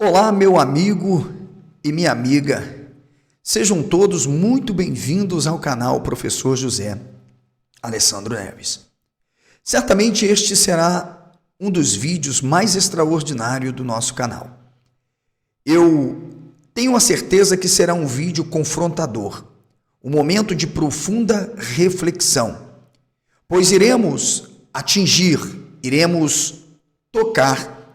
Olá, meu amigo e minha amiga. Sejam todos muito bem-vindos ao canal Professor José Alessandro Neves. Certamente este será um dos vídeos mais extraordinários do nosso canal. Eu tenho a certeza que será um vídeo confrontador, um momento de profunda reflexão, pois iremos tocar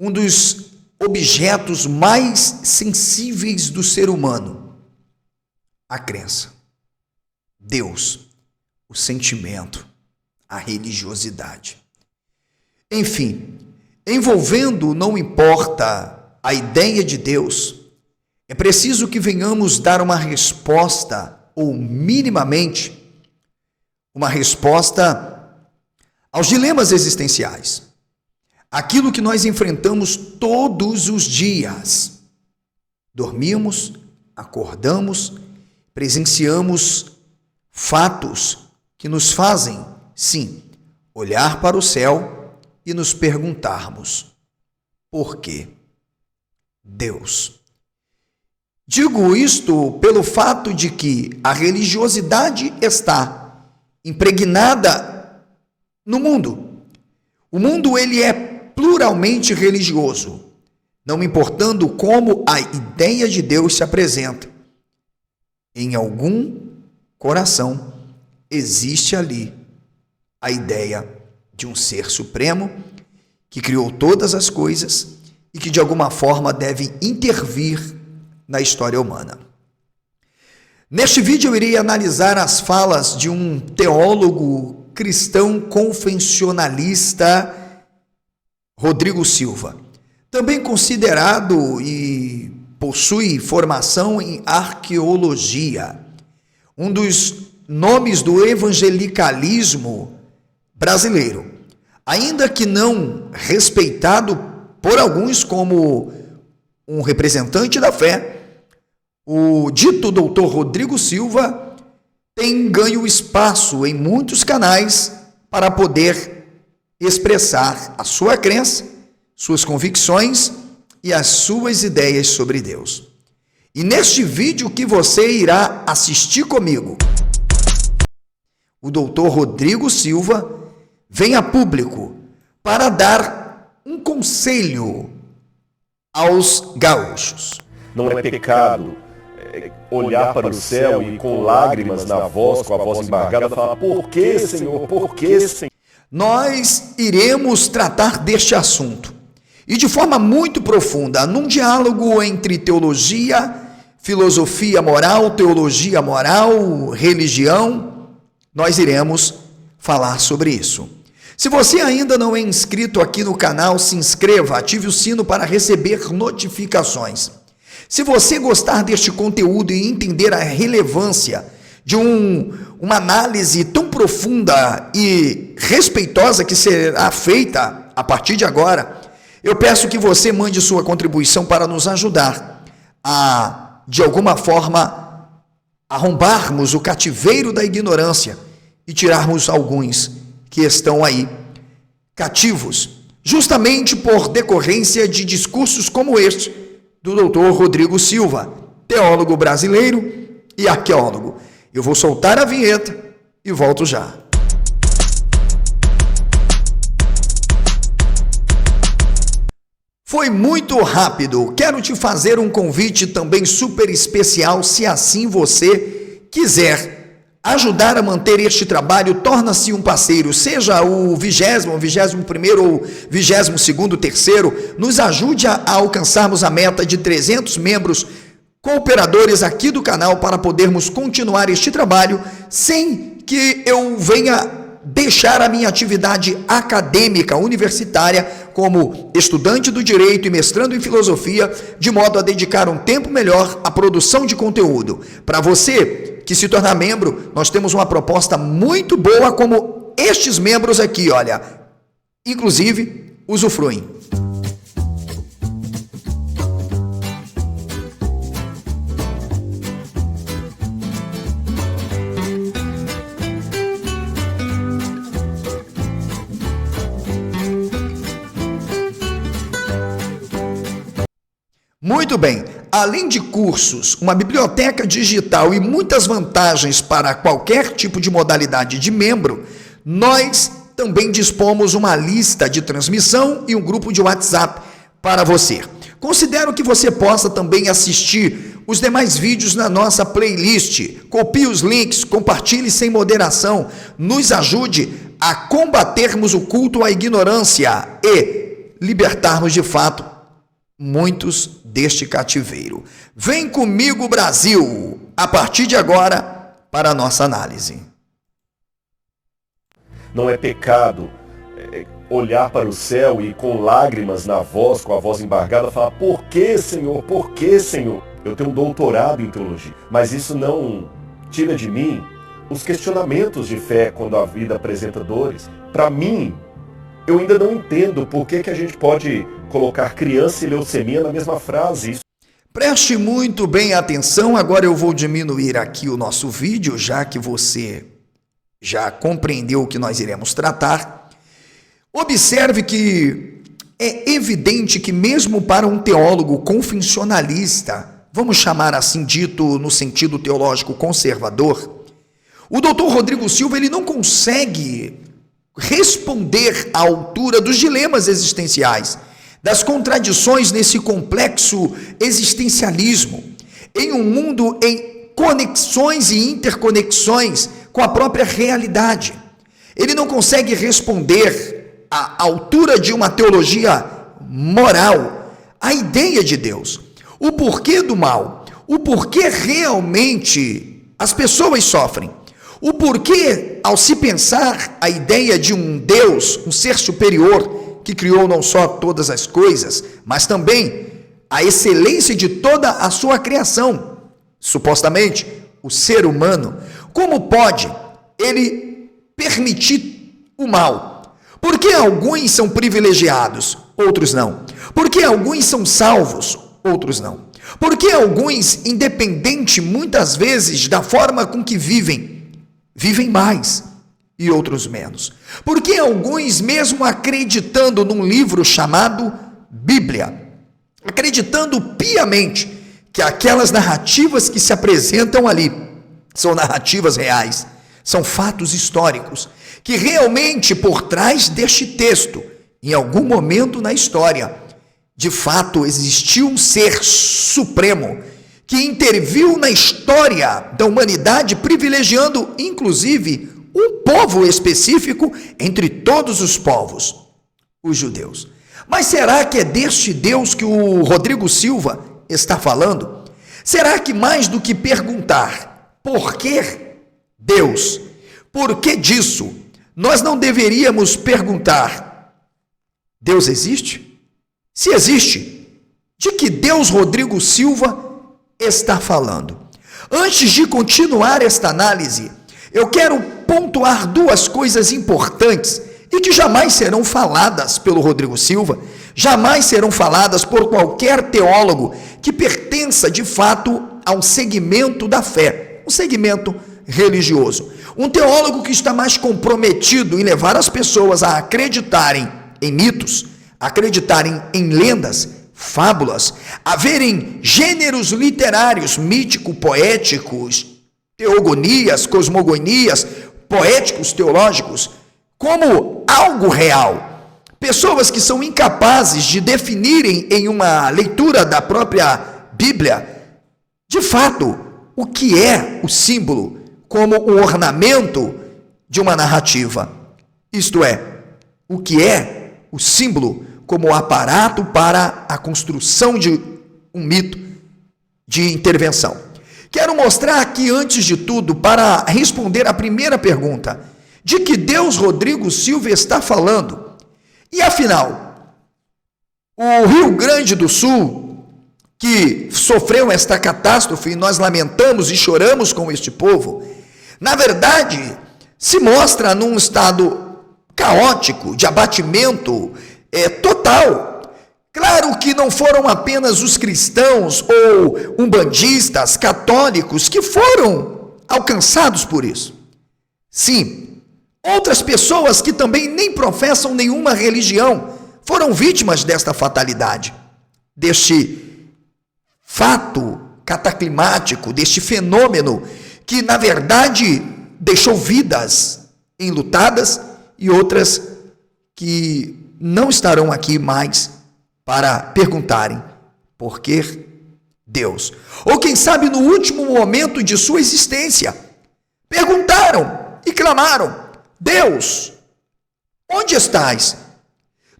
um dos objetos mais sensíveis do ser humano, a crença, Deus, o sentimento, a religiosidade. Enfim, envolvendo não importa a ideia de Deus, é preciso que venhamos dar uma resposta, ou minimamente, uma resposta aos dilemas existenciais. Aquilo que nós enfrentamos todos os dias. Dormimos, acordamos, presenciamos fatos que nos fazem, sim, olhar para o céu e nos perguntarmos: por quê? Deus. Digo isto pelo fato de que a religiosidade está impregnada no mundo. O mundo, ele é pluralmente religioso, não importando como a ideia de Deus se apresenta. Em algum coração existe ali a ideia de um ser supremo que criou todas as coisas e que de alguma forma deve intervir na história humana. Neste vídeo eu irei analisar as falas de um teólogo cristão confessionalista, Rodrigo Silva, também considerado e possui formação em arqueologia, um dos nomes do evangelicalismo brasileiro, ainda que não respeitado por alguns como um representante da fé. O dito doutor Rodrigo Silva tem ganho espaço em muitos canais para poder expressar a sua crença, suas convicções e as suas ideias sobre Deus. E neste vídeo que você irá assistir comigo, o doutor Rodrigo Silva vem a público para dar um conselho aos gaúchos. Não é pecado olhar para o céu e com lágrimas na voz, com a voz embargada, falar: por que, Senhor? Por que, Senhor? Nós iremos tratar deste assunto e de forma muito profunda, num diálogo entre teologia, filosofia moral, teologia moral, religião. Nós iremos falar sobre isso. Se você ainda não é inscrito aqui no canal, se inscreva, ative o sino para receber notificações. Se você gostar deste conteúdo e entender a relevância de uma análise tão profunda e respeitosa que será feita a partir de agora, eu peço que você mande sua contribuição para nos ajudar a, de alguma forma, arrombarmos o cativeiro da ignorância e tirarmos alguns que estão aí cativos, justamente por decorrência de discursos como este do doutor Rodrigo Silva, teólogo brasileiro e arqueólogo. Eu vou soltar a vinheta e volto já. Foi muito rápido. Quero te fazer um convite também super especial, se assim você quiser ajudar a manter este trabalho. Torna-se um parceiro, seja o 20º, 21º ou 22º, terceiro, nos ajude a alcançarmos a meta de 300 membros cooperadores aqui do canal para podermos continuar este trabalho sem que eu venha deixar a minha atividade acadêmica universitária como estudante do direito e mestrando em filosofia, de modo a dedicar um tempo melhor à produção de conteúdo. Para você que se tornar membro, nós temos uma proposta muito boa como estes membros aqui, olha, inclusive usufruem. Muito bem. Além de cursos, uma biblioteca digital e muitas vantagens para qualquer tipo de modalidade de membro, nós também dispomos uma lista de transmissão e um grupo de WhatsApp para você. Considero que você possa também assistir os demais vídeos na nossa playlist. Copie os links, compartilhe sem moderação, nos ajude a combatermos o culto à ignorância e libertarmos de fato muitos deste cativeiro. Vem comigo, Brasil, a partir de agora, para a nossa análise. Não é pecado olhar para o céu e com lágrimas na voz, com a voz embargada, falar: por que, Senhor? Por que, Senhor? Eu tenho um doutorado em teologia, mas isso não tira de mim os questionamentos de fé quando a vida apresenta dores. Para mim, eu ainda não entendo por que a gente pode colocar criança e leucemia na mesma frase. Preste muito bem atenção, agora eu vou diminuir aqui o nosso vídeo, já que você já compreendeu o que nós iremos tratar. Observe que é evidente que mesmo para um teólogo confessionalista, vamos chamar assim dito no sentido teológico conservador, o doutor Rodrigo Silva ele não consegue responder à altura dos dilemas existenciais, das contradições nesse complexo existencialismo, em um mundo em conexões e interconexões com a própria realidade. Ele não consegue responder à altura de uma teologia moral, à ideia de Deus, o porquê do mal, o porquê realmente as pessoas sofrem, o porquê, ao se pensar a ideia de um Deus, um ser superior, que criou não só todas as coisas, mas também a excelência de toda a sua criação, supostamente o ser humano, como pode ele permitir o mal? Por que alguns são privilegiados, outros não? Por que alguns são salvos, outros não? Por que alguns, independente muitas vezes da forma com que vivem mais e outros menos? Por que alguns, mesmo acreditando num livro chamado Bíblia, acreditando piamente que aquelas narrativas que se apresentam ali são narrativas reais, são fatos históricos, que realmente por trás deste texto, em algum momento na história, de fato existiu um ser supremo que interviu na história da humanidade, privilegiando inclusive um povo específico entre todos os povos, os judeus. Mas será que é deste Deus que o Rodrigo Silva está falando? Será que mais do que perguntar por que Deus, por que disso, nós não deveríamos perguntar: Deus existe? Se existe, de que Deus Rodrigo Silva está falando? Antes de continuar esta análise, eu quero pontuar duas coisas importantes e que jamais serão faladas pelo Rodrigo Silva, jamais serão faladas por qualquer teólogo que pertença de fato a um segmento da fé, um segmento religioso. Um teólogo que está mais comprometido em levar as pessoas a acreditarem em mitos, acreditarem em lendas, fábulas, a verem gêneros literários, mítico-poéticos, teogonias, cosmogonias, poéticos teológicos, como algo real. Pessoas que são incapazes de definirem em uma leitura da própria Bíblia, de fato, o que é o símbolo como um ornamento de uma narrativa. Isto é, o que é o símbolo como aparato para a construção de um mito de intervenção. Quero mostrar aqui, antes de tudo, para responder a primeira pergunta, de que Deus Rodrigo Silva está falando. E afinal, o Rio Grande do Sul, que sofreu esta catástrofe, e nós lamentamos e choramos com este povo, na verdade, se mostra num estado caótico, de abatimento total. Claro que não foram apenas os cristãos ou umbandistas, católicos, que foram alcançados por isso. Sim, outras pessoas que também nem professam nenhuma religião foram vítimas desta fatalidade, deste fato cataclimático, deste fenômeno que, na verdade, deixou vidas enlutadas e outras que não estarão aqui mais para perguntarem por que Deus. Ou quem sabe no último momento de sua existência, perguntaram e clamaram: Deus, onde estás?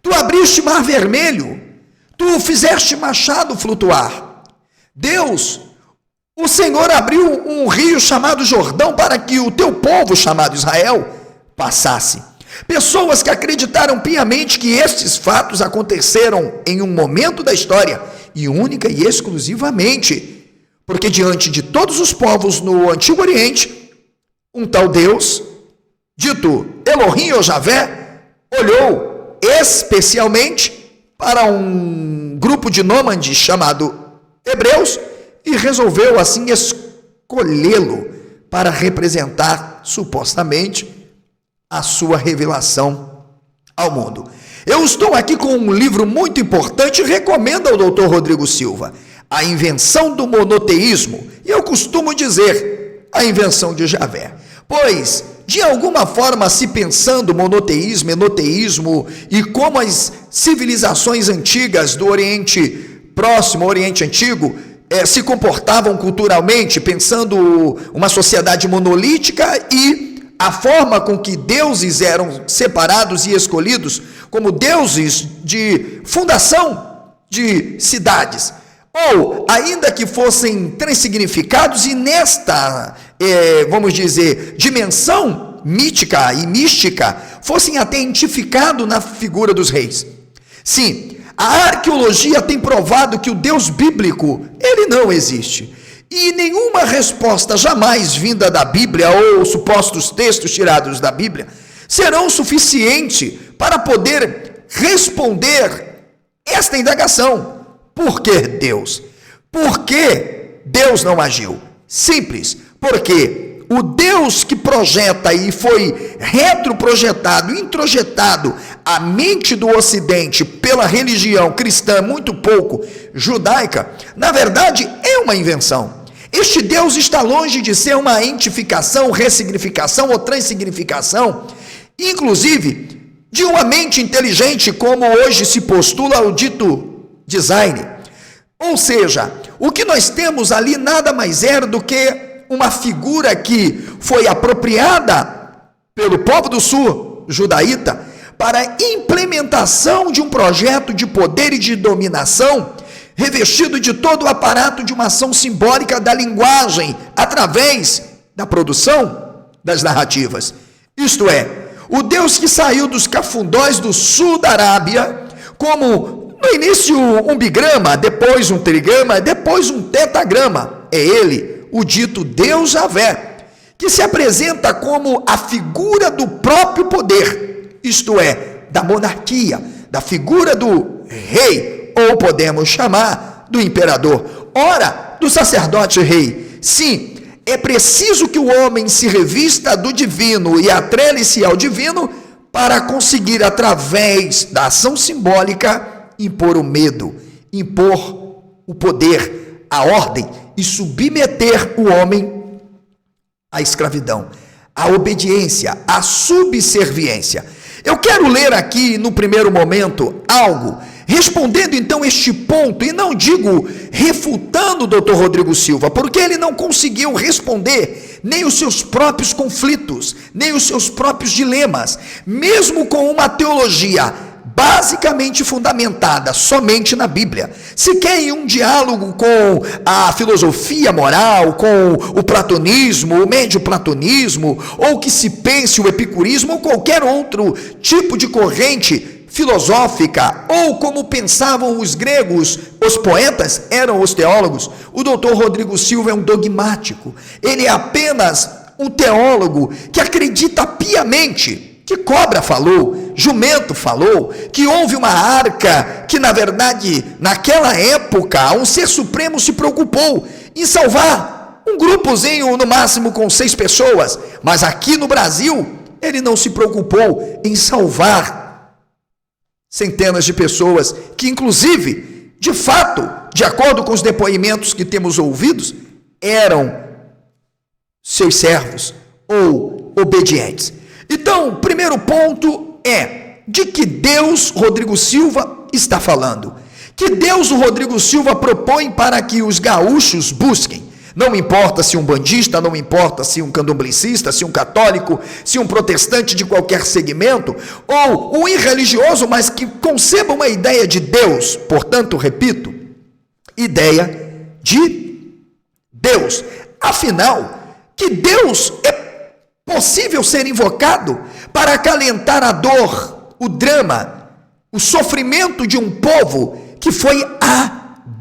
Tu abriste mar vermelho, tu fizeste machado flutuar. Deus, o Senhor abriu um rio chamado Jordão para que o teu povo chamado Israel passasse. Pessoas que acreditaram piamente que estes fatos aconteceram em um momento da história e única e exclusivamente, porque diante de todos os povos no Antigo Oriente, um tal Deus, dito Elohim ou Javé, olhou especialmente para um grupo de nômades chamado hebreus e resolveu assim escolhê-lo para representar supostamente a sua revelação ao mundo. Eu estou aqui com um livro muito importante e recomendo ao Dr. Rodrigo Silva, A Invenção do Monoteísmo, e eu costumo dizer, a invenção de Javé, pois de alguma forma, se pensando monoteísmo, enoteísmo e como as civilizações antigas do Oriente Próximo, Oriente Antigo, se comportavam culturalmente, pensando uma sociedade monolítica e a forma com que deuses eram separados e escolhidos como deuses de fundação de cidades, ou ainda que fossem transsignificados e nesta, vamos dizer, dimensão mítica e mística, fossem até identificados na figura dos reis. Sim, a arqueologia tem provado que o Deus bíblico, ele não existe. E nenhuma resposta jamais vinda da Bíblia ou supostos textos tirados da Bíblia serão suficientes para poder responder esta indagação. Por que Deus? Por que Deus não agiu? Simples, porque o Deus que projeta e foi retroprojetado, introjetado à mente do Ocidente pela religião cristã, muito pouco judaica, na verdade é uma invenção. Este Deus está longe de ser uma entificação, ressignificação ou transsignificação, inclusive de uma mente inteligente, como hoje se postula o dito design. Ou seja, o que nós temos ali nada mais é do que uma figura que foi apropriada pelo povo do sul, judaíta, para a implementação de um projeto de poder e de dominação, revestido de todo o aparato de uma ação simbólica da linguagem, através da produção das narrativas. Isto é, o Deus que saiu dos cafundós do sul da Arábia, como no início um bigrama, depois um trigrama, depois um tetagrama. É ele, o dito Deus Javé, que se apresenta como a figura do próprio poder, isto é, da monarquia, da figura do rei, ou podemos chamar do imperador, ora, do sacerdote rei. Sim, é preciso que o homem se revista do divino e atrele-se ao divino para conseguir, através da ação simbólica, impor o medo, impor o poder, a ordem e submeter o homem à escravidão, à obediência, à subserviência. Eu quero ler aqui, no primeiro momento, algo respondendo então este ponto, e não digo refutando o Dr. Rodrigo Silva, porque ele não conseguiu responder nem os seus próprios conflitos, nem os seus próprios dilemas, mesmo com uma teologia basicamente fundamentada somente na Bíblia. Se quer em um diálogo com a filosofia moral, com o platonismo, o médio-platonismo, ou que se pense o epicurismo, ou qualquer outro tipo de corrente filosófica, ou como pensavam os gregos, os poetas eram os teólogos, o doutor Rodrigo Silva é um dogmático. Ele é apenas um teólogo que acredita piamente que cobra falou, jumento falou, que houve uma arca, que na verdade, naquela época, um ser supremo se preocupou em salvar um grupozinho, no máximo com 6 pessoas, mas aqui no Brasil, ele não se preocupou em salvar centenas de pessoas que, inclusive, de fato, de acordo com os depoimentos que temos ouvidos, eram seus servos ou obedientes. Então, o primeiro ponto é de que Deus Rodrigo Silva está falando. Que Deus o Rodrigo Silva propõe para que os gaúchos busquem. Não importa se um bandista, não importa se um candomblessista, se um católico, se um protestante de qualquer segmento, ou um irreligioso, mas que conceba uma ideia de Deus. Portanto, repito, ideia de Deus. Afinal, que Deus é possível ser invocado para acalentar a dor, o drama, o sofrimento de um povo que foi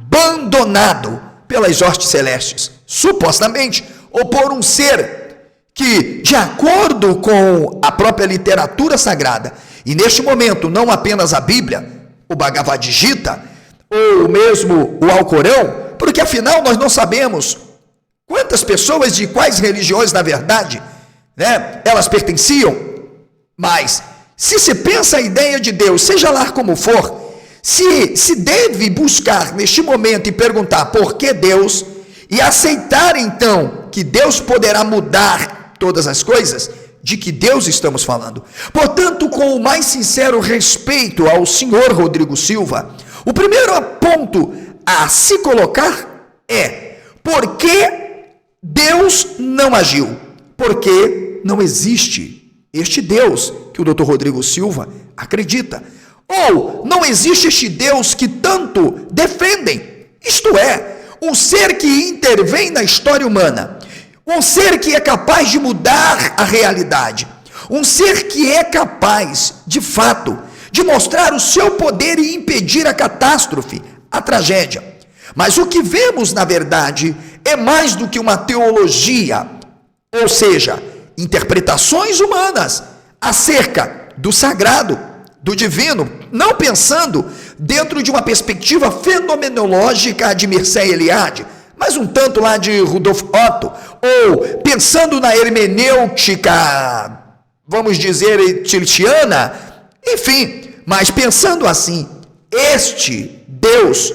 abandonado pelas hostes celestes, supostamente, ou por um ser que, de acordo com a própria literatura sagrada, e neste momento não apenas a Bíblia, o Bhagavad Gita, ou mesmo o Alcorão, porque afinal nós não sabemos quantas pessoas de quais religiões, na verdade, elas pertenciam, mas se pensa a ideia de Deus, seja lá como for, se deve buscar neste momento e perguntar por que Deus, e aceitar então que Deus poderá mudar todas as coisas, de que Deus estamos falando. Portanto, com o mais sincero respeito ao senhor Rodrigo Silva, o primeiro ponto a se colocar é: por que Deus não agiu? Porque não existe este Deus que o Dr. Rodrigo Silva acredita. Ou não existe este Deus que tanto defendem. Isto é, um ser que intervém na história humana. Um ser que é capaz de mudar a realidade. Um ser que é capaz, de fato, de mostrar o seu poder e impedir a catástrofe, a tragédia. Mas o que vemos, na verdade, é mais do que uma teologia, ou seja, interpretações humanas acerca do sagrado, do divino, não pensando dentro de uma perspectiva fenomenológica de Mircea Eliade, mas um tanto lá de Rudolf Otto, ou pensando na hermenêutica, vamos dizer, tiltiana, enfim, mas pensando assim, este Deus,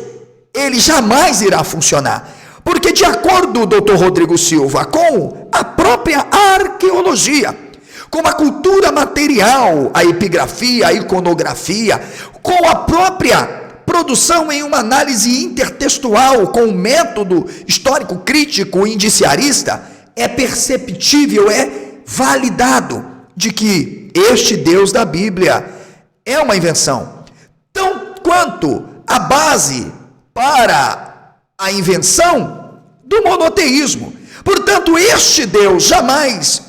ele jamais irá funcionar, porque de acordo, Dr. Rodrigo Silva, com a própria arqueologia, com a cultura material, a epigrafia, a iconografia, com a própria produção em uma análise intertextual, com o método histórico crítico indiciarista, é perceptível, é validado de que este Deus da Bíblia é uma invenção. Tão quanto a base para a invenção do monoteísmo. Portanto, este Deus jamais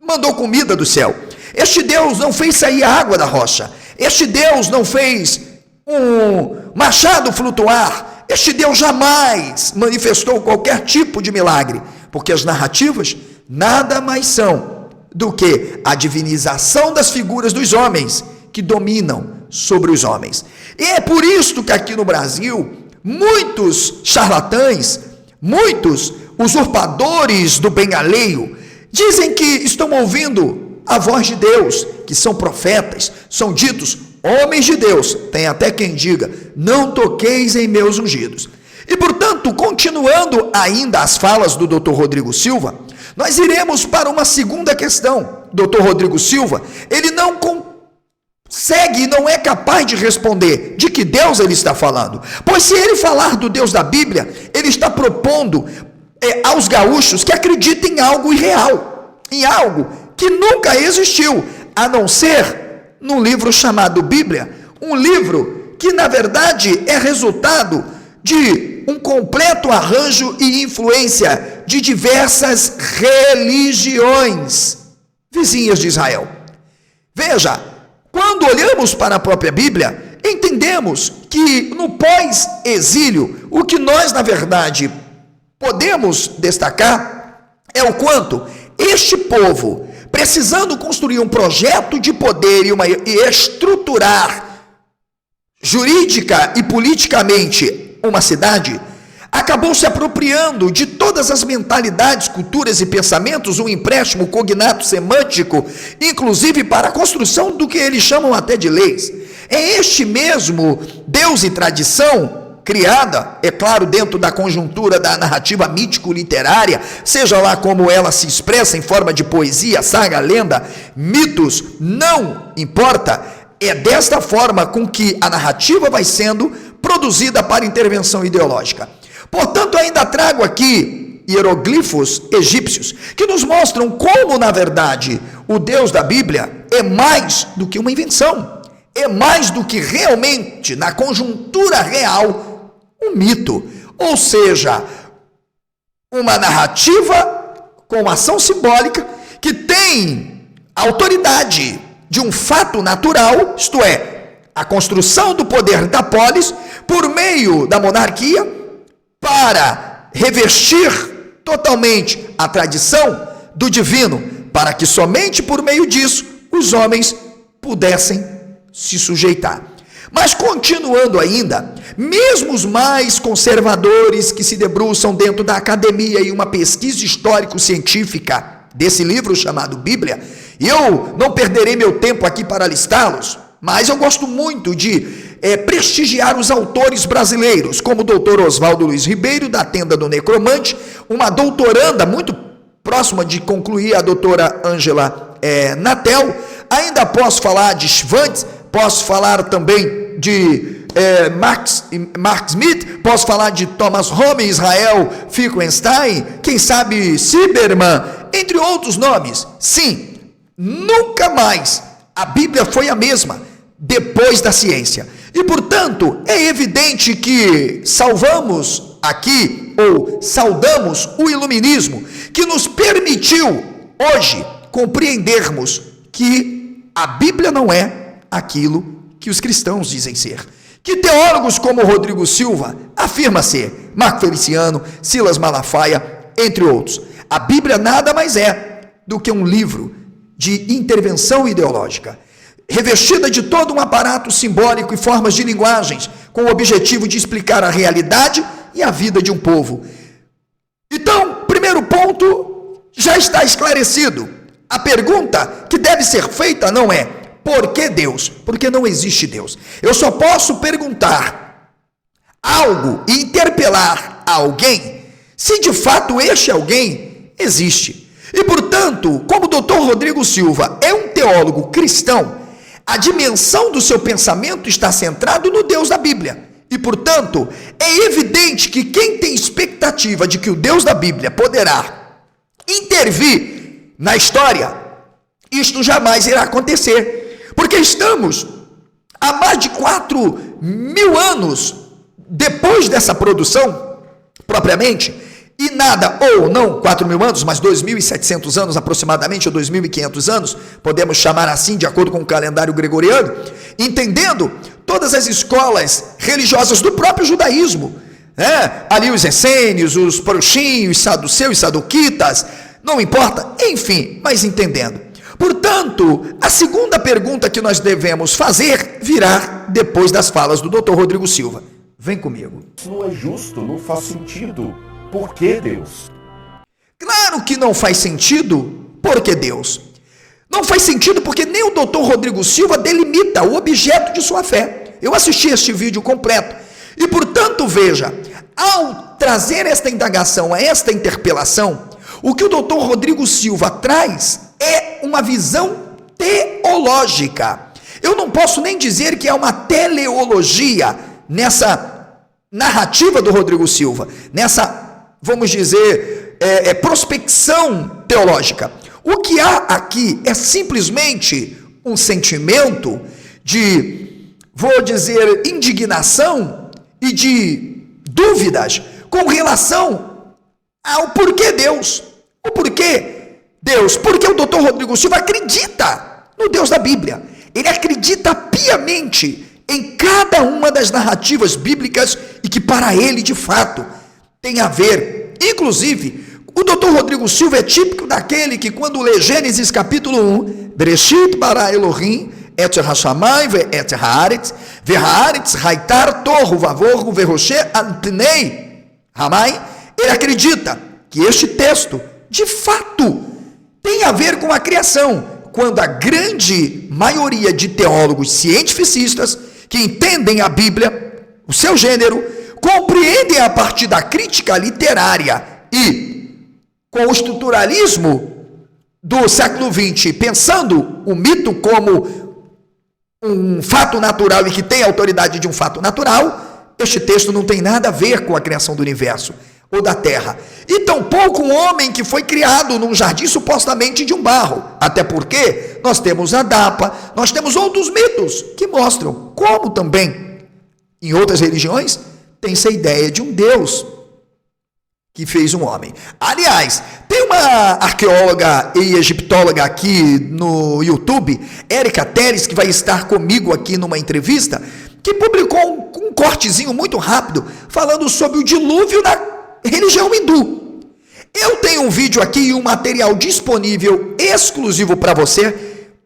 mandou comida do céu. Este Deus não fez sair a água da rocha. Este Deus não fez um machado flutuar. Este Deus jamais manifestou qualquer tipo de milagre, porque as narrativas nada mais são do que a divinização das figuras dos homens que dominam sobre os homens. E é por isso que aqui no Brasil, muitos charlatães, muitos usurpadores do bem alheio, dizem que estão ouvindo a voz de Deus, que são profetas, são ditos homens de Deus. Tem até quem diga, não toqueis em meus ungidos. E portanto, continuando ainda as falas do Dr. Rodrigo Silva, nós iremos para uma segunda questão. Dr. Rodrigo Silva, ele não consegue e não é capaz de responder de que Deus ele está falando. Pois se ele falar do Deus da Bíblia, ele está propondo aos gaúchos que acreditem em algo irreal, em algo que nunca existiu, a não ser num livro chamado Bíblia, um livro que na verdade é resultado de um completo arranjo e influência de diversas religiões vizinhas de Israel. Veja, quando olhamos para a própria Bíblia, entendemos que no pós-exílio, o que nós na verdade podemos destacar é o quanto este povo, precisando construir um projeto de poder e estruturar jurídica e politicamente uma cidade, acabou se apropriando de todas as mentalidades, culturas e pensamentos, um empréstimo cognato semântico, inclusive para a construção do que eles chamam até de leis. É este mesmo Deus e tradição criada, é claro, dentro da conjuntura da narrativa mítico-literária, seja lá como ela se expressa em forma de poesia, saga, lenda, mitos, não importa, é desta forma com que a narrativa vai sendo produzida para intervenção ideológica. Portanto, ainda trago aqui hieroglifos egípcios que nos mostram como, na verdade, o Deus da Bíblia é mais do que uma invenção, é mais do que realmente, na conjuntura real, um mito, ou seja, uma narrativa com ação simbólica que tem autoridade de um fato natural, isto é, a construção do poder da polis por meio da monarquia para revestir totalmente a tradição do divino, para que somente por meio disso os homens pudessem se sujeitar. Mas continuando ainda, mesmo os mais conservadores que se debruçam dentro da academia em uma pesquisa histórico-científica desse livro chamado Bíblia, e eu não perderei meu tempo aqui para listá-los, mas eu gosto muito de prestigiar os autores brasileiros, como o doutor Oswaldo Luiz Ribeiro, da Tenda do Necromante, uma doutoranda muito próxima de concluir, a doutora Ângela Natel. Ainda posso falar de Schwanz, posso falar também de Mark Smith, posso falar de Thomas Homme, Israel Finkelstein, quem sabe Silberman, entre outros nomes. Sim, nunca mais a Bíblia foi a mesma depois da ciência. E, portanto, é evidente que salvamos aqui, ou saudamos o iluminismo, que nos permitiu hoje compreendermos que a Bíblia não é aquilo que os cristãos dizem ser. Que teólogos como Rodrigo Silva afirma ser, Marco Feliciano, Silas Malafaia, entre outros. A Bíblia nada mais é do que um livro de intervenção ideológica, revestida de todo um aparato simbólico e formas de linguagens, com o objetivo de explicar a realidade e a vida de um povo. Então, primeiro ponto já está esclarecido. A pergunta que deve ser feita não é: por que Deus? Porque não existe Deus. Eu só posso perguntar algo e interpelar alguém se de fato este alguém existe. E, portanto, como o doutor Rodrigo Silva é um teólogo cristão, a dimensão do seu pensamento está centrado no Deus da Bíblia. E, portanto, é evidente que quem tem expectativa de que o Deus da Bíblia poderá intervir na história, isto jamais irá acontecer. Porque estamos há mais de 4.000 anos depois dessa produção, propriamente, e nada, ou não 4.000 anos, mas 2.700 anos aproximadamente, ou 2.500 anos, podemos chamar assim, de acordo com o calendário gregoriano, entendendo todas as escolas religiosas do próprio judaísmo, ali os essênios, os paruxim, os saduceus, os saduquitas, não importa, enfim, mas entendendo. Portanto, a segunda pergunta que nós devemos fazer virá depois das falas do Dr. Rodrigo Silva. Vem comigo. Isso não é justo, não faz sentido. Por que Deus? Claro que não faz sentido. Por que Deus? Não faz sentido porque nem o Dr. Rodrigo Silva delimita o objeto de sua fé. Eu assisti este vídeo completo. E, portanto, veja, ao trazer esta indagação, esta interpelação, o que o Dr. Rodrigo Silva traz é uma visão teológica. Eu não posso nem dizer que é uma teleologia nessa narrativa do Rodrigo Silva, nessa, vamos dizer, prospecção teológica. O que há aqui é simplesmente um sentimento de, vou dizer, indignação e de dúvidas com relação ao porquê Deus. O porquê Deus? Porque o Dr. Rodrigo Silva acredita no Deus da Bíblia. Ele acredita piamente em cada uma das narrativas bíblicas e que para ele, de fato, tem a ver. Inclusive, o Dr. Rodrigo Silva é típico daquele que, quando lê Gênesis capítulo 1, Bereshit bara Elohim et hashamayim ve'et haaretz ve'haaretz haitar tohu vavohu ve'roshe antnei hamai, ele acredita que este texto, de fato, tem a ver com a criação, quando a grande maioria de teólogos cientificistas que entendem a Bíblia, o seu gênero, compreendem a partir da crítica literária e com o estruturalismo do século XX, pensando o mito como um fato natural e que tem a autoridade de um fato natural, este texto não tem nada a ver com a criação do universo ou da terra. E tampouco um homem que foi criado num jardim supostamente de um barro. Até porque nós temos a Dapa, nós temos outros mitos que mostram como também, em outras religiões, tem-se a ideia de um Deus que fez um homem. Aliás, tem uma arqueóloga e egiptóloga aqui no YouTube, Érica Teres, que vai estar comigo aqui numa entrevista, que publicou um cortezinho muito rápido falando sobre o dilúvio da religião hindu. Eu tenho um vídeo aqui e um material disponível exclusivo para você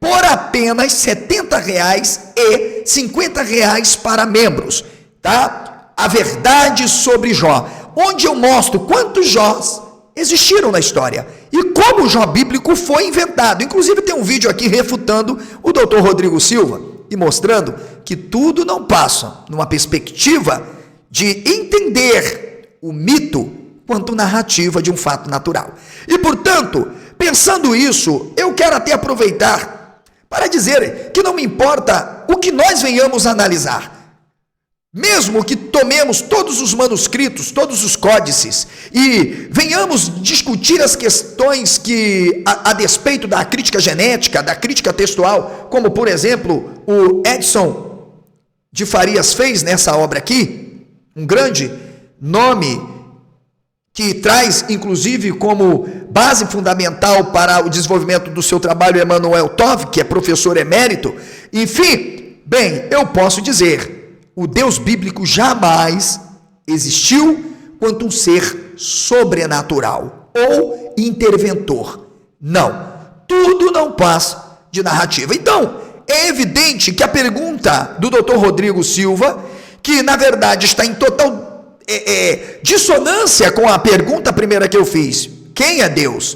por apenas R$ 70,00 e R$ 50,00 para membros, tá? A verdade sobre Jó, onde eu mostro quantos Jós existiram na história e como o Jó bíblico foi inventado. Inclusive tem um vídeo aqui refutando o Dr. Rodrigo Silva e mostrando que tudo não passa numa perspectiva de entender o mito quanto narrativa de um fato natural. E, portanto, pensando isso, eu quero até aproveitar para dizer que não me importa o que nós venhamos a analisar. Mesmo que tomemos todos os manuscritos, todos os códices e venhamos discutir as questões que, a despeito da crítica genética, da crítica textual, como, por exemplo, o Edson de Farias fez nessa obra aqui, um grande nome que traz, inclusive, como base fundamental para o desenvolvimento do seu trabalho, Emanuel Tov, que é professor emérito. Enfim, bem, eu posso dizer, o Deus bíblico jamais existiu quanto um ser sobrenatural ou interventor. Não, tudo não passa de narrativa. Então, é evidente que a pergunta do Dr. Rodrigo Silva, que na verdade está em total dissonância com a pergunta primeira que eu fiz, quem é Deus?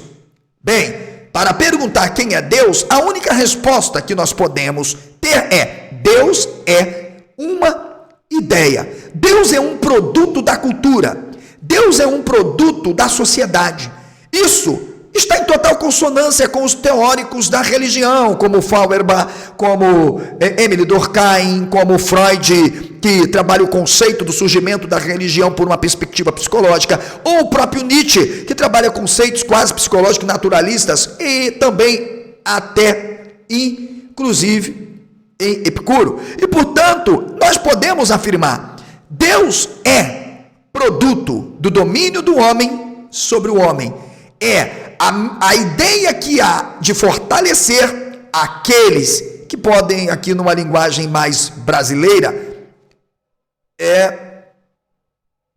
Bem, para perguntar quem é Deus, a única resposta que nós podemos ter é: Deus é uma ideia. Deus é um produto da cultura. Deus é um produto da sociedade. Isso está em total consonância com os teóricos da religião, como Feuerbach, como Emile Durkheim, como Freud, que trabalha o conceito do surgimento da religião por uma perspectiva psicológica, ou o próprio Nietzsche, que trabalha conceitos quase psicológicos naturalistas, e também até, inclusive, em Epicuro. E, portanto, nós podemos afirmar: Deus é produto do domínio do homem sobre o homem. É a ideia que há de fortalecer aqueles que podem, aqui numa linguagem mais brasileira,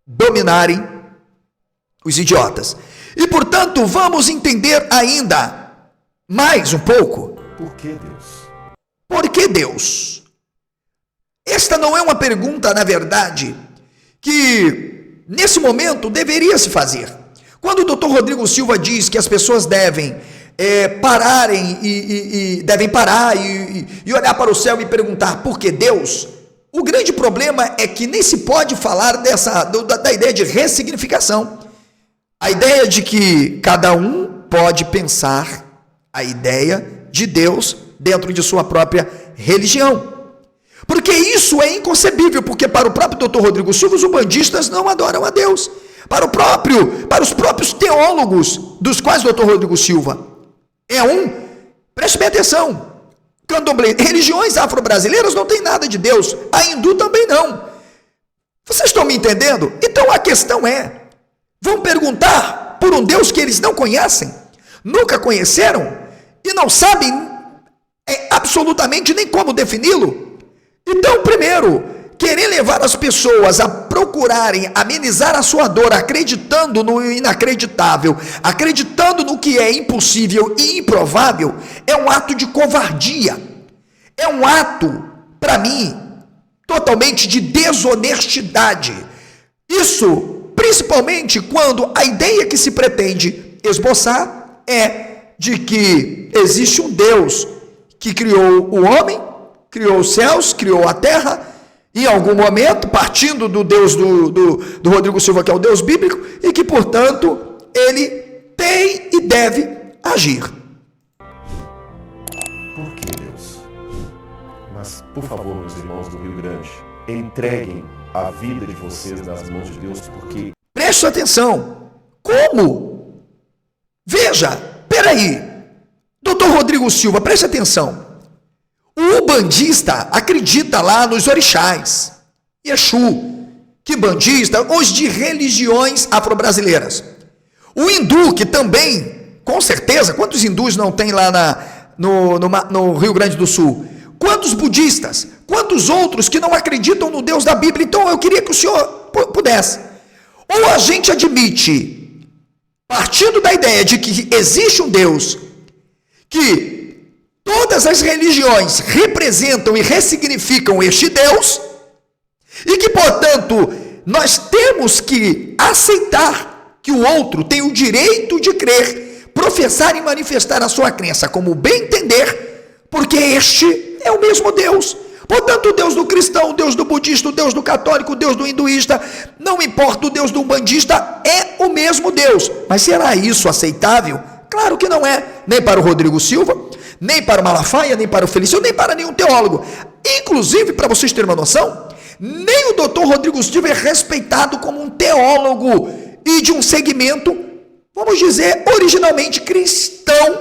dominarem os idiotas. E, portanto, vamos entender ainda mais um pouco. Por que Deus? Por que Deus? Esta não é uma pergunta, na verdade, que nesse momento deveria se fazer. Quando o Dr. Rodrigo Silva diz que as pessoas devem pararem devem parar e olhar para o céu e perguntar por que Deus, o grande problema é que nem se pode falar da ideia de ressignificação. A ideia de que cada um pode pensar a ideia de Deus dentro de sua própria religião. Porque isso é inconcebível, porque para o próprio Dr. Rodrigo Silva, os umbandistas não adoram a Deus. Para os próprios teólogos, dos quais o Dr. Rodrigo Silva preste bem atenção, candomblé, religiões afro-brasileiras não tem nada de Deus, a hindu também não. Vocês estão me entendendo? Então a questão é, vão perguntar por um Deus que eles não conhecem, nunca conheceram e não sabem absolutamente nem como defini-lo? Então, primeiro, querer levar as pessoas a procurarem amenizar a sua dor, acreditando no inacreditável, acreditando no que é impossível e improvável, é um ato de covardia. É um ato, para mim, totalmente de desonestidade. Isso, principalmente quando a ideia que se pretende esboçar é de que existe um Deus que criou o homem, criou os céus, criou a terra, em algum momento, partindo do Deus do Rodrigo Silva, que é o Deus bíblico, e que, portanto, ele tem e deve agir. Por que, Deus? Mas, por favor, meus irmãos do Rio Grande, entreguem a vida de vocês nas mãos de Deus, porque... Preste atenção. Como? Veja, peraí. Doutor Rodrigo Silva, preste atenção. O ubandista acredita lá nos orixás, Exu, quimbandista, os de religiões afro-brasileiras. O hindu, que também, com certeza, quantos hindus não tem lá no Rio Grande do Sul? Quantos budistas? Quantos outros que não acreditam no Deus da Bíblia? Então eu queria que o senhor pudesse. Ou a gente admite, partindo da ideia de que existe um Deus, que todas as religiões representam e ressignificam este Deus, e que, portanto, nós temos que aceitar que o outro tem o direito de crer, professar e manifestar a sua crença como bem entender, porque este é o mesmo Deus. Portanto, o Deus do cristão, o Deus do budista, o Deus do católico, o Deus do hinduísta, não importa, o Deus do umbandista é o mesmo Deus. Mas será isso aceitável? Claro que não é, nem para o Rodrigo Silva, nem para o Malafaia, nem para o Felício, nem para nenhum teólogo. Inclusive, para vocês terem uma noção, nem o doutor Rodrigo Silva é respeitado como um teólogo e de um segmento, vamos dizer, originalmente cristão,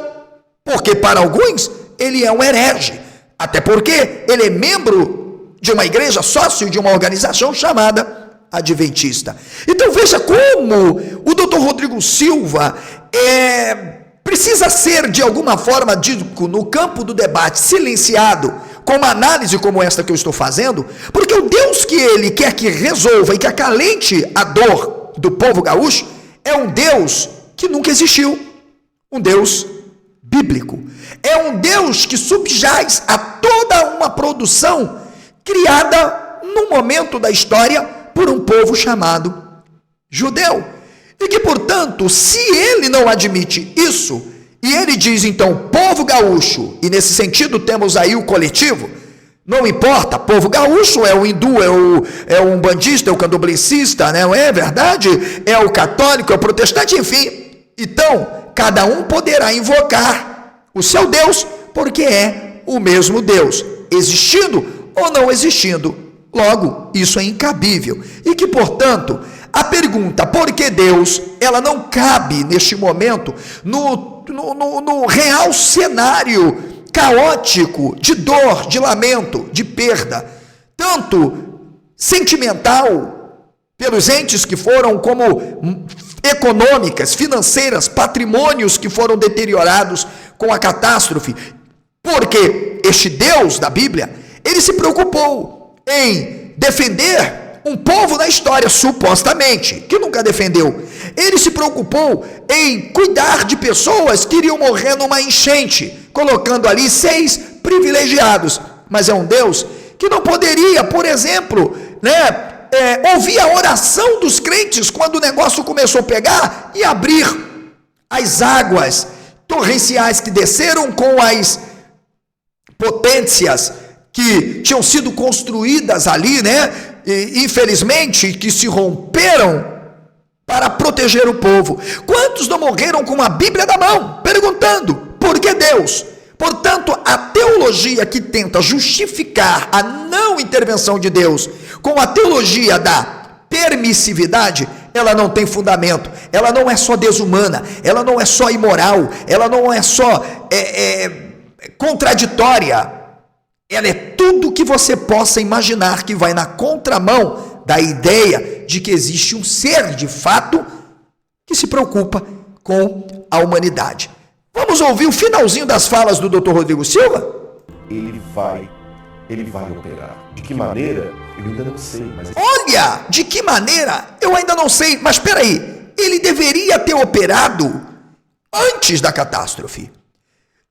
porque para alguns ele é um herege, até porque ele é membro de uma igreja, sócio de uma organização chamada Adventista. Então veja como o doutor Rodrigo Silva precisa ser de alguma forma dito no campo do debate, silenciado, com uma análise como esta que eu estou fazendo, porque o Deus que ele quer que resolva e que acalente a dor do povo gaúcho é um Deus que nunca existiu, um Deus bíblico. É um Deus que subjaz a toda uma produção criada num momento da história por um povo chamado judeu. E que, portanto, se ele não admite isso, e ele diz, então, povo gaúcho, e nesse sentido temos aí o coletivo, não importa, povo gaúcho é o hindu, é o umbandista, é o candomblessista, não é verdade? É o católico, é o protestante, enfim. Então, cada um poderá invocar o seu Deus, porque é o mesmo Deus, existindo ou não existindo. Logo, isso é incabível. E que, portanto, a pergunta, por que Deus, ela não cabe neste momento no real cenário caótico de dor, de lamento, de perda, tanto sentimental, pelos entes que foram, como econômicas, financeiras, patrimônios que foram deteriorados com a catástrofe, porque este Deus da Bíblia, ele se preocupou em defender um povo na história, supostamente, que nunca defendeu. Ele se preocupou em cuidar de pessoas que iriam morrer numa enchente, colocando ali 6 privilegiados. Mas é um Deus que não poderia, por exemplo, ouvir a oração dos crentes quando o negócio começou a pegar e abrir as águas torrenciais que desceram com as potências que tinham sido construídas ali, e, infelizmente, que se romperam para proteger o povo. Quantos não morreram com a Bíblia na mão, perguntando, por que Deus? Portanto, a teologia que tenta justificar a não intervenção de Deus com a teologia da permissividade, ela não tem fundamento, ela não é só desumana, ela não é só imoral, ela não é só contraditória, ela é tudo que você possa imaginar que vai na contramão da ideia de que existe um ser de fato que se preocupa com a humanidade. Vamos ouvir o finalzinho das falas do Dr. Rodrigo Silva? Ele vai operar. De que maneira? Eu ainda não sei, mas... Olha, de que maneira? Eu ainda não sei, mas espera aí. Ele deveria ter operado antes da catástrofe.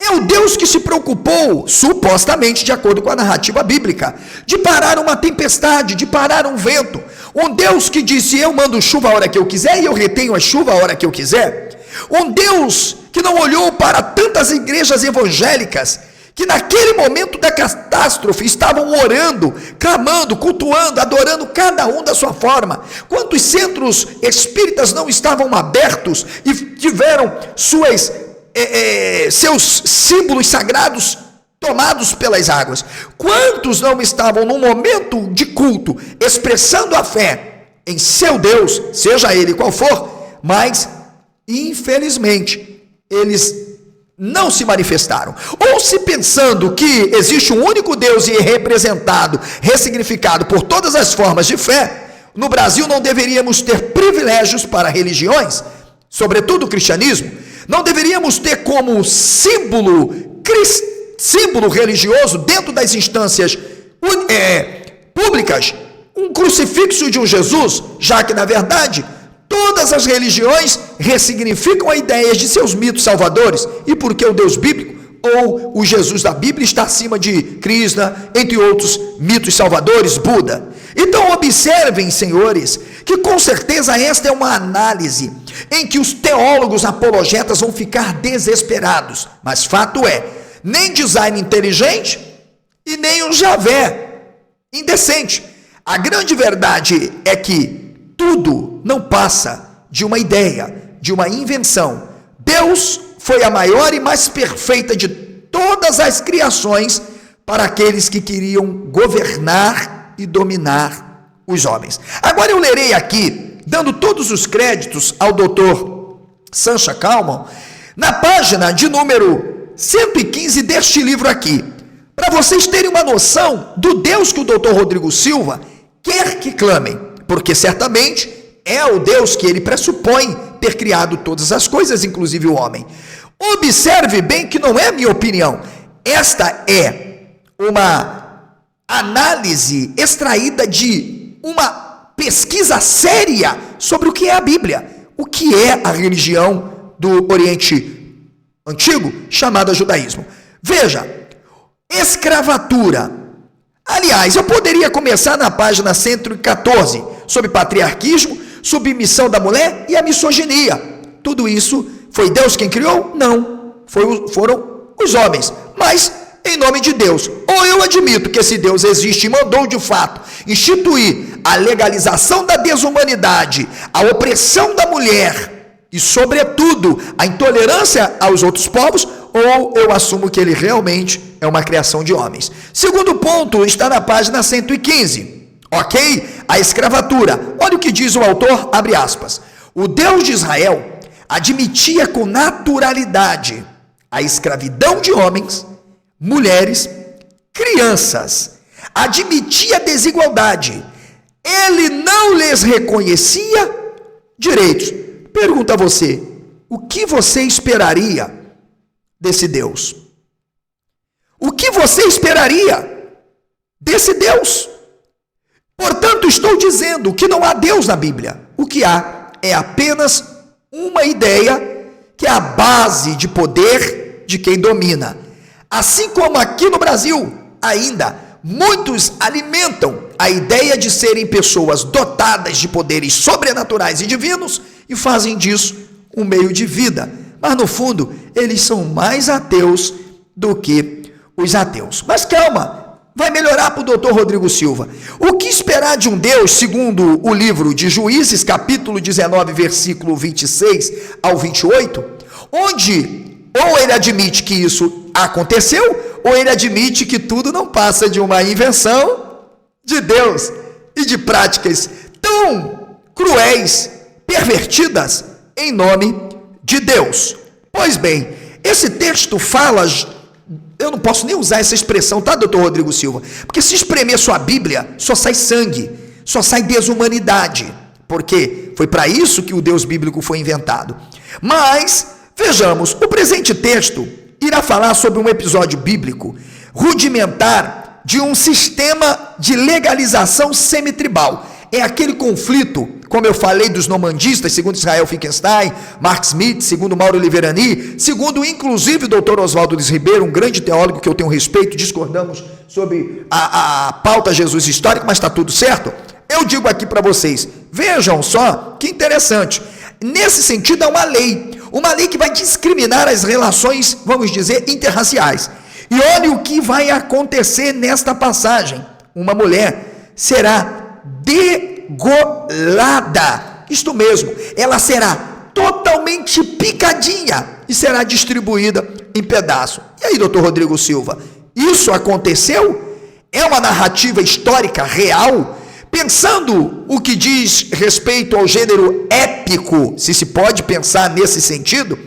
É o Deus que se preocupou, supostamente, de acordo com a narrativa bíblica, de parar uma tempestade, de parar um vento. Um Deus que disse, eu mando chuva a hora que eu quiser e eu retenho a chuva a hora que eu quiser. Um Deus que não olhou para tantas igrejas evangélicas que naquele momento da catástrofe estavam orando, clamando, cultuando, adorando cada um da sua forma. Quantos centros espíritas não estavam abertos e tiveram seus símbolos sagrados tomados pelas águas? Quantos não estavam num momento de culto, expressando a fé em seu Deus, seja ele qual for, mas infelizmente eles não se manifestaram, ou se pensando que existe um único Deus e representado, ressignificado por todas as formas de fé. No Brasil não deveríamos ter privilégios para religiões, sobretudo o cristianismo. Não deveríamos ter como símbolo religioso dentro das instâncias públicas um crucifixo de um Jesus, já que na verdade todas as religiões ressignificam a ideia de seus mitos salvadores, e porque o Deus bíblico ou o Jesus da Bíblia está acima de Krishna, entre outros mitos salvadores, Buda. Então observem, senhores, que com certeza esta é uma análise em que os teólogos apologetas vão ficar desesperados, mas fato é, nem design inteligente e nem um Javé indecente. A grande verdade é que tudo não passa de uma ideia, de uma invenção. Deus foi a maior e mais perfeita de todas as criações para aqueles que queriam governar e dominar os homens. Agora eu lerei aqui, dando todos os créditos ao Dr. Sancha Kalman, na página de número 115 deste livro aqui, para vocês terem uma noção do Deus que o Dr. Rodrigo Silva quer que clamem. Porque certamente é o Deus que ele pressupõe ter criado todas as coisas, inclusive o homem. Observe bem que não é minha opinião. Esta é uma análise extraída de uma pesquisa séria sobre o que é a Bíblia, o que é a religião do Oriente Antigo, chamada judaísmo. Veja, escravatura. Aliás, eu poderia começar na página 114, sobre patriarquismo, submissão da mulher e a misoginia. Tudo isso foi Deus quem criou? Não, foram os homens, mas em nome de Deus. Ou eu admito que esse Deus existe e mandou de fato instituir a legalização da desumanidade, a opressão da mulher e sobretudo a intolerância aos outros povos, ou eu assumo que ele realmente é uma criação de homens. Segundo ponto está na página 115. Ok? A escravatura. Olha o que diz o autor, abre aspas. O Deus de Israel admitia com naturalidade a escravidão de homens, mulheres, crianças. Admitia a desigualdade. Ele não lhes reconhecia direitos. Pergunta a você, o que você esperaria desse Deus? O que você esperaria desse Deus? Portanto, estou dizendo que não há Deus na Bíblia. O que há é apenas uma ideia que é a base de poder de quem domina. Assim como aqui no Brasil, ainda muitos alimentam a ideia de serem pessoas dotadas de poderes sobrenaturais e divinos e fazem disso um meio de vida. Mas no fundo, eles são mais ateus do que os ateus. Mas calma! Vai melhorar para o Dr. Rodrigo Silva. O que esperar de um Deus, segundo o livro de Juízes, capítulo 19, versículo 26 ao 28, onde ou ele admite que isso aconteceu, ou ele admite que tudo não passa de uma invenção de Deus e de práticas tão cruéis, pervertidas em nome de Deus. Pois bem, esse texto fala... Eu não posso nem usar essa expressão, tá, doutor Rodrigo Silva? Porque se espremer sua Bíblia, só sai sangue, só sai desumanidade. Porque foi para isso que o Deus bíblico foi inventado. Mas, vejamos, o presente texto irá falar sobre um episódio bíblico rudimentar de um sistema de legalização semitribal. É aquele conflito, como eu falei, dos normandistas, segundo Israel Finkelstein, Mark Smith, segundo Mauro Liverani, segundo inclusive o doutor Oswaldo Luiz Ribeiro, um grande teólogo que eu tenho respeito, discordamos sobre a pauta Jesus histórico, mas está tudo certo. Eu digo aqui para vocês, vejam só que interessante, nesse sentido é uma lei que vai discriminar as relações, vamos dizer, interraciais. E olha o que vai acontecer nesta passagem. Uma mulher será degolada. Isto mesmo, ela será totalmente picadinha e será distribuída em pedaços. E aí, doutor Rodrigo Silva, isso aconteceu? É uma narrativa histórica real? Pensando o que diz respeito ao gênero épico, se se pode pensar nesse sentido,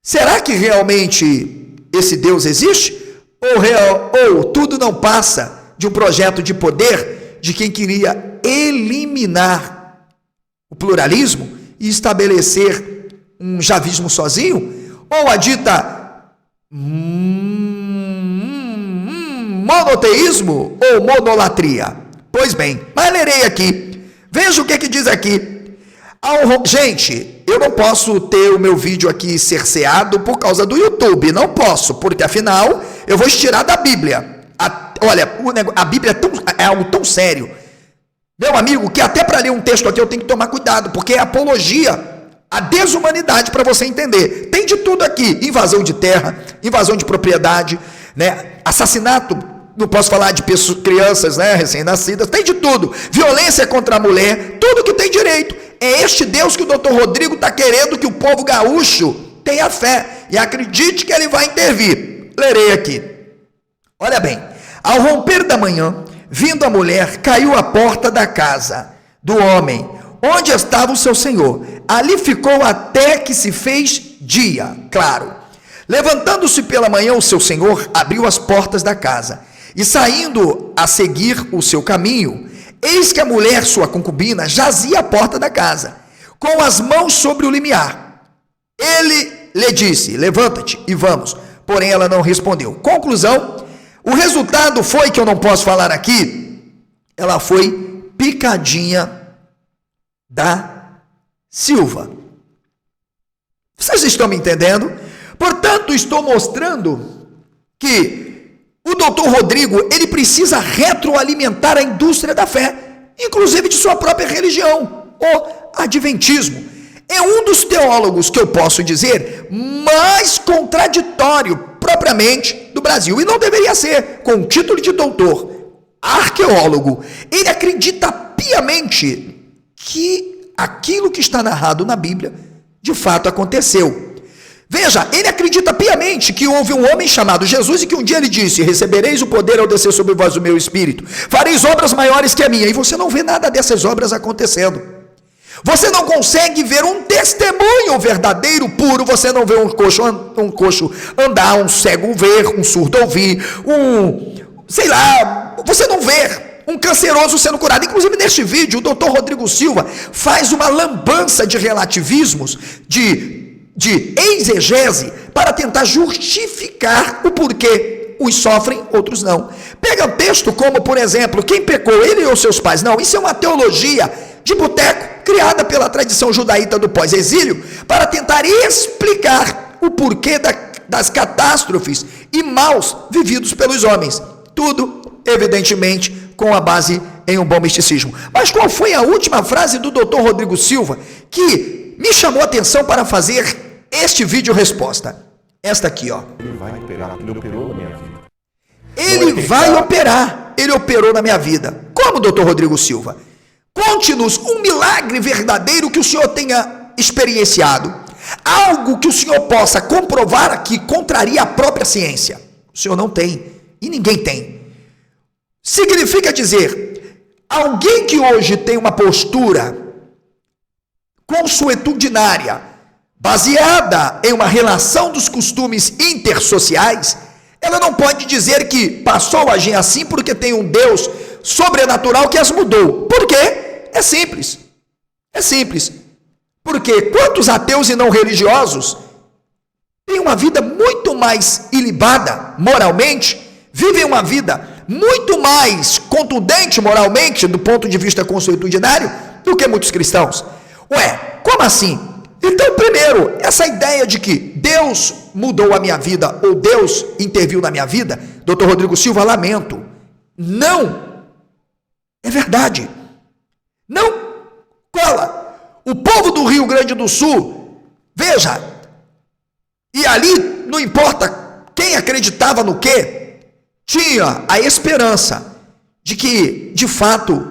será que realmente esse Deus existe? Ou tudo não passa de um projeto de poder de quem queria eliminar o pluralismo e estabelecer um javismo sozinho? Ou a dita monoteísmo ou monolatria? Pois bem, mas lerei aqui. Veja o que diz aqui. Gente, eu não posso ter o meu vídeo aqui cerceado por causa do YouTube. Não posso, porque afinal eu vou estirar da Bíblia. Olha, a Bíblia é algo tão sério, meu amigo, que até para ler um texto aqui eu tenho que tomar cuidado, porque é apologia à desumanidade, para você entender. Tem de tudo aqui: invasão de terra, invasão de propriedade, né? Assassinato. Não posso falar de crianças, né, recém-nascidas, tem de tudo, violência contra a mulher, tudo que tem direito. É este Deus que o doutor Rodrigo está querendo que o povo gaúcho tenha fé, e acredite que ele vai intervir. Lerei aqui, olha bem. Ao romper da manhã, vindo a mulher, caiu à porta da casa do homem, onde estava o seu senhor. Ali ficou até que se fez dia, claro. Levantando-se pela manhã, o seu senhor abriu as portas da casa, e saindo a seguir o seu caminho, eis que a mulher, sua concubina, jazia à porta da casa, com as mãos sobre o limiar. Ele lhe disse: levanta-te e vamos. Porém ela não respondeu. Conclusão, o resultado foi, que eu não posso falar aqui, ela foi picadinha da Silva. Vocês estão me entendendo? Portanto, estou mostrando que o doutor Rodrigo, ele precisa retroalimentar a indústria da fé, inclusive de sua própria religião, o adventismo. É um dos teólogos que eu posso dizer mais contraditório propriamente do Brasil, e não deveria ser, com o título de doutor, arqueólogo. Ele acredita piamente que aquilo que está narrado na Bíblia de fato aconteceu. Veja, ele acredita piamente que houve um homem chamado Jesus e que um dia ele disse: recebereis o poder ao descer sobre vós o meu espírito, fareis obras maiores que a minha. E você não vê nada dessas obras acontecendo. Você não consegue ver um testemunho verdadeiro, puro. Você não vê um coxo andar, um cego ver, um surdo ouvir, você não vê um canceroso sendo curado. Inclusive neste vídeo o doutor Rodrigo Silva faz uma lambança de relativismos, de exegese, para tentar justificar o porquê uns sofrem, outros não. Pega um texto como, por exemplo, quem pecou, ele ou seus pais? Não, isso é uma teologia de boteco, criada pela tradição judaíta do pós-exílio, para tentar explicar o porquê das catástrofes e maus vividos pelos homens. Tudo, evidentemente, com a base em um bom misticismo. Mas qual foi a última frase do doutor Rodrigo Silva que me chamou a atenção para fazer este vídeo resposta? Esta aqui, ó. Ele vai operar, ele operou na minha vida. Ele vai operar, ele operou na minha vida. Como, doutor Rodrigo Silva? Conte-nos um milagre verdadeiro que o senhor tenha experienciado. Algo que o senhor possa comprovar que contraria a própria ciência. O senhor não tem, e ninguém tem. Significa dizer, alguém que hoje tem uma postura consuetudinária, baseada em uma relação dos costumes intersociais, ela não pode dizer que passou a agir assim porque tem um Deus sobrenatural que as mudou. Por quê? É simples. É simples. Porque quantos ateus e não religiosos têm uma vida muito mais ilibada moralmente, vivem uma vida muito mais contundente moralmente do ponto de vista consuetudinário do que muitos cristãos? Ué, como assim? Então, primeiro, essa ideia de que Deus mudou a minha vida ou Deus interviu na minha vida, doutor Rodrigo Silva, lamento. Não é verdade. Não cola. O povo do Rio Grande do Sul, veja, e ali não importa Quem acreditava no quê? Tinha a esperança de que, de fato,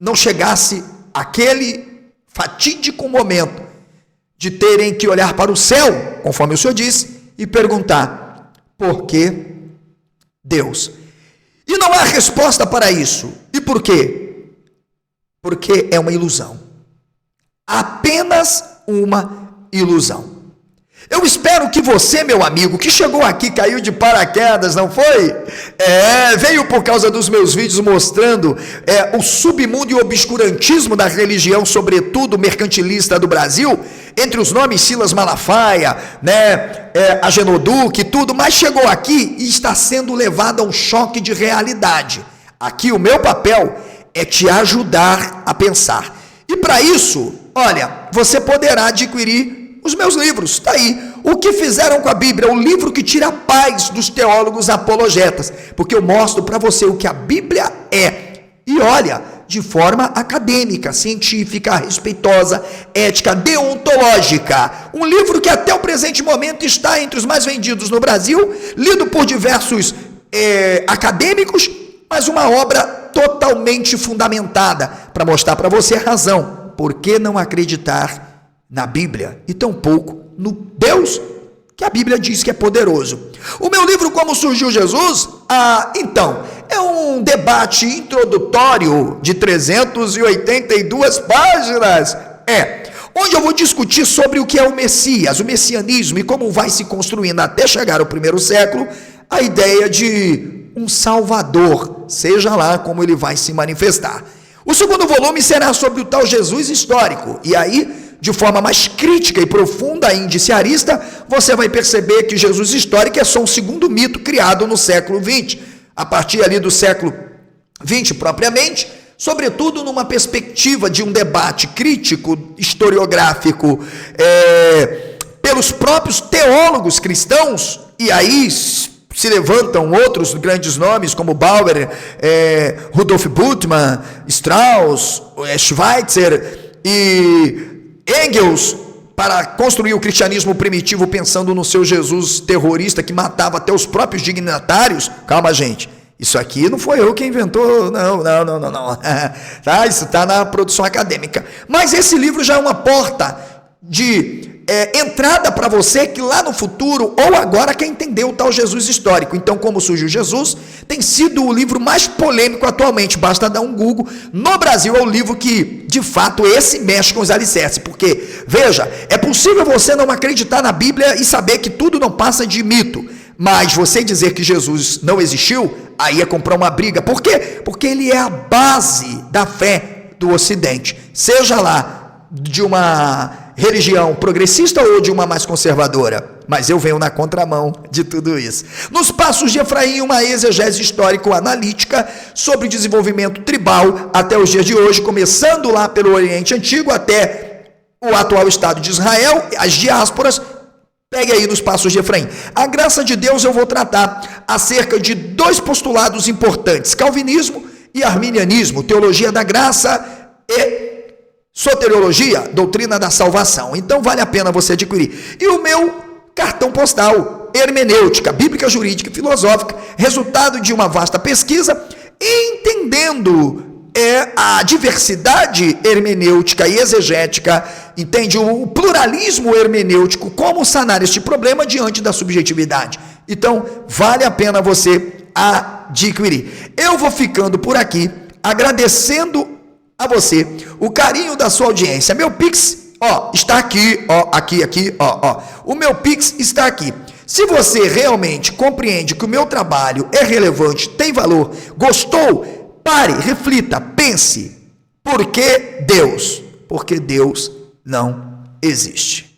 não chegasse aquele fatídico momento de terem que olhar para o céu, conforme o Senhor disse, e perguntar: por que Deus? E não há resposta para isso. E por quê? Porque é uma ilusão. Apenas uma ilusão. Eu espero que você, meu amigo, que chegou aqui, caiu de paraquedas, não foi? Veio por causa dos meus vídeos mostrando o submundo e o obscurantismo da religião, sobretudo mercantilista do Brasil, entre os nomes Silas Malafaia, Agenoduque e tudo, mas chegou aqui e está sendo levado a um choque de realidade. Aqui o meu papel é te ajudar a pensar. E para isso, olha, você poderá adquirir os meus livros, está aí. O que fizeram com a Bíblia? O livro que tira a paz dos teólogos apologetas, porque eu mostro para você o que a Bíblia é. E olha, de forma acadêmica, científica, respeitosa, ética, deontológica. Um livro que até o presente momento está entre os mais vendidos no Brasil, lido por diversos acadêmicos, mas uma obra totalmente fundamentada para mostrar para você a razão. Por que não acreditar na Bíblia e tampouco no Deus que a Bíblia diz que é poderoso? O meu livro Como Surgiu Jesus, então, é um debate introdutório de 382 páginas, onde eu vou discutir sobre o que é o Messias, o messianismo e como vai se construindo até chegar ao primeiro século a ideia de um Salvador, seja lá como ele vai se manifestar. O segundo volume será sobre o tal Jesus histórico, e aí, de forma mais crítica e profunda e indiciarista, você vai perceber que Jesus histórico é só um segundo mito criado no século XX, a partir ali do século XX propriamente, sobretudo numa perspectiva de um debate crítico, historiográfico, pelos próprios teólogos cristãos, e aí se levantam outros grandes nomes como Bauer, Rudolf Bultmann, Strauss, Schweitzer e Engels, para construir o cristianismo primitivo pensando no seu Jesus terrorista que matava até os próprios dignatários. Calma, gente, isso aqui não foi eu que inventou, não. Tá? Isso está na produção acadêmica. Mas esse livro já é uma porta de entrada para você que lá no futuro ou agora quer entender o tal Jesus histórico. Então, Como Surgiu Jesus tem sido o livro mais polêmico atualmente, basta dar um Google. No Brasil é o livro que, de fato, esse mexe com os alicerces, porque, veja, é possível você não acreditar na Bíblia e saber que tudo não passa de mito, mas você dizer que Jesus não existiu, aí é comprar uma briga. Por quê? Porque ele é a base da fé do Ocidente, seja lá de uma religião progressista ou de uma mais conservadora, mas eu venho na contramão de tudo isso. Nos Passos de Efraim, uma exegese histórico-analítica sobre o desenvolvimento tribal até os dias de hoje, começando lá pelo Oriente Antigo até o atual Estado de Israel, as diásporas. Pegue aí nos Passos de Efraim. A graça de Deus eu vou tratar acerca de dois postulados importantes: calvinismo e arminianismo, teologia da graça e soteriologia, doutrina da salvação. Então vale a pena você adquirir. E o meu cartão postal, hermenêutica, bíblica, jurídica e filosófica, resultado de uma vasta pesquisa, entendendo a diversidade hermenêutica e exegética, entende? O pluralismo hermenêutico, como sanar este problema diante da subjetividade. Então vale a pena você adquirir. Eu vou ficando por aqui, agradecendo a você o carinho da sua audiência. Meu Pix, está aqui, aqui, o meu Pix está aqui. Se você realmente compreende que o meu trabalho é relevante, tem valor, gostou, pare, reflita, pense. Por que Deus? Porque Deus não existe.